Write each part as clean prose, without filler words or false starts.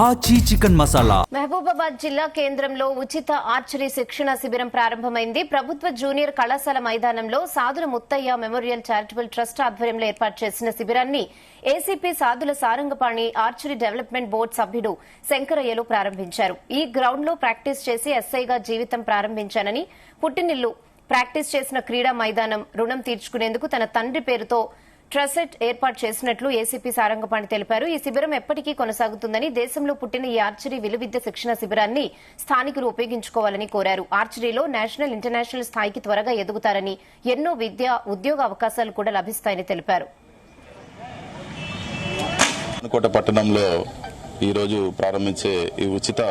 ఆచి చికెన్ మసాలా. మహబూబాబాద్ జిల్లా కేంద్రంలో ఉచిత ఆర్చరీ శిక్షణ శిబిరం ప్రారంభమైంది. ప్రభుత్వ జూనియర్ కళాశాల మైదానంలో Sadula Muthaiah memorial charitable trust ఆధ్వర్యంలో ఏర్పాటు చేసిన శిబిరాన్ని ACP Sadula Sarangapani archery development board సభ్యుడు శంకరయ్యలు ప్రారంభించారు. ఈ గ్రౌండ్ లో ప్రాక్టీస్ చేసి ఎస్ఐగా జీవితం ప్రారంభించానని, పుట్టినిల్లు ప్రాక్టీస్ చేసిన క్రీడా మైదానం రుణం తీర్చుకునేందుకు తన తండ్రి పేరుతో ట్రసెట్ ఏర్పాటు చేసినట్లు ఏసీపీ సారంగపాణి తెలిపారు. ఈ శిబిరం ఎప్పటికీ కొనసాగుతుందని, దేశంలో పుట్టిన ఈ ఆర్చరీ విలువిద్య శిక్షణ శిబిరాన్ని స్థానికులు ఉపయోగించుకోవాలని కోరారు. ఆర్చరీలో నేషనల్, ఇంటర్నేషనల్ స్థాయికి త్వరగా ఎదుగుతారని, ఎన్నో విద్యా ఉద్యోగ అవకాశాలు కూడా లభిస్తాయని తెలిపారు. కోట పట్టణంలో ఈరోజు ప్రారంభించే ఈ ఉచిత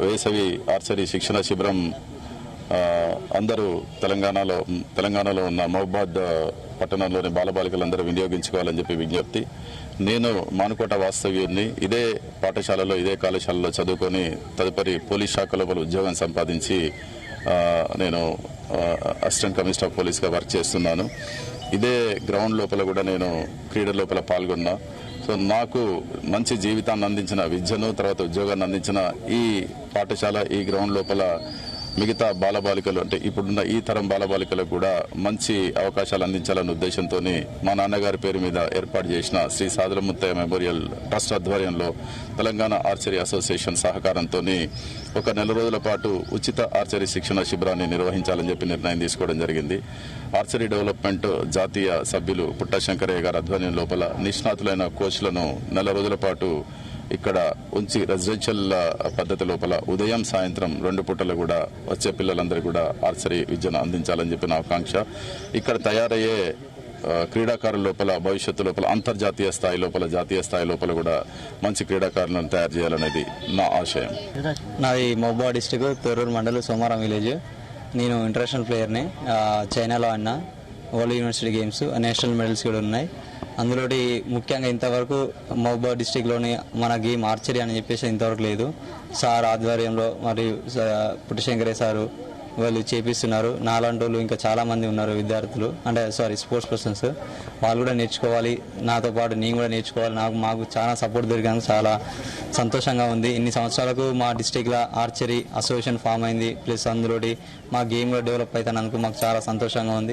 వేసవి ఆర్చరీ శిక్షణ శిబిరం అందరూ తెలంగాణలో ఉన్న మహబూబాద్ పట్టణంలోని బాలబాలికలందరూ వినియోగించుకోవాలని చెప్పి విజ్ఞప్తి. నేను మానుకోట వాస్తవ్యుడిని. ఇదే పాఠశాలలో, ఇదే కళాశాలలో చదువుకొని తదుపరి పోలీస్ శాఖ లోపల ఉద్యోగం సంపాదించి నేను అసిస్టెంట్ కమిషనర్ ఆఫ్ పోలీస్గా వర్క్ చేస్తున్నాను. ఇదే గ్రౌండ్ లోపల కూడా నేను క్రీడల లోపల పాల్గొన్నా. సో నాకు మంచి జీవితాన్ని అందించిన, విద్యను తర్వాత ఉద్యోగాన్ని అందించిన ఈ పాఠశాల, ఈ గ్రౌండ్ లోపల మిగతా బాలబాలికలు, అంటే ఇప్పుడున్న ఈ తరం బాలబాలికలకు కూడా మంచి అవకాశాలు అందించాలన్న ఉద్దేశంతో మా నాన్నగారి పేరు మీద ఏర్పాటు చేసిన శ్రీ సాదుల ముత్తయ్య మెమోరియల్ ట్రస్ట్ ఆధ్వర్యంలో తెలంగాణ ఆర్చరీ అసోసియేషన్ సహకారంతో ఒక 4 రోజుల పాటు ఉచిత ఆర్చరీ శిక్షణ శిబిరాన్ని నిర్వహించాలని చెప్పి నిర్ణయం తీసుకోవడం జరిగింది. ఆర్చరీ డెవలప్మెంట్ జాతీయ సభ్యులు పుట్ట శంకరయ్య గారి ఆధ్వర్యం లోపల నిష్ణాతులైన కోచ్లను 4 రోజుల పాటు ఇక్కడ ఉంచి రెసిడెన్షియల్ పద్ధతి లోపల ఉదయం, సాయంత్రం 2 పూటలు కూడా వచ్చే పిల్లలందరూ కూడా ఆర్చరీ విద్యను అందించాలని చెప్పిన ఆకాంక్ష. ఇక్కడ తయారయ్యే క్రీడాకారుల లోపల భవిష్యత్తు లోపల అంతర్జాతీయ స్థాయి లోపల, జాతీయ స్థాయి లోపల కూడా మంచి క్రీడాకారులను తయారు చేయాలనేది నా ఆశయం. నాది మహబూబాబాద్ డిస్టిక్ తొర్రూరు మండలం సోమారం విలేజ్. నేను ఇంటర్నేషనల్ ప్లేయర్ని. చైనాలో ఆడిన world university games, national medals కూడా ఉన్నాయి. అందులో ముఖ్యంగా ఇంతవరకు మహబూబాబాద్ డిస్టిక్లోని మన గేమ్ ఆర్చరీ అని చెప్పేసి ఇంతవరకు లేదు. సార్ ఆధ్వర్యంలో మరియు పుట్టశంకరయ్య సారు వాళ్ళు చేపిస్తున్నారు. నాలాంటి వాళ్ళు ఇంకా చాలా మంది ఉన్నారు విద్యార్థులు, అంటే స్పోర్ట్స్ పర్సన్స్. వాళ్ళు కూడా నేర్చుకోవాలి, నాతో పాటు నేను కూడా నేర్చుకోవాలి. మాకు చాలా సపోర్ట్ దొరికినందుకు చాలా సంతోషంగా ఉంది. ఇన్ని సంవత్సరాలకు మా డిస్టిక్లో ఆర్చరీ అసోసియేషన్ ఫామ్ అయింది. ప్లస్ అందులో మా గేమ్ కూడా డెవలప్ అవుతున్నందుకు మాకు చాలా సంతోషంగా ఉంది.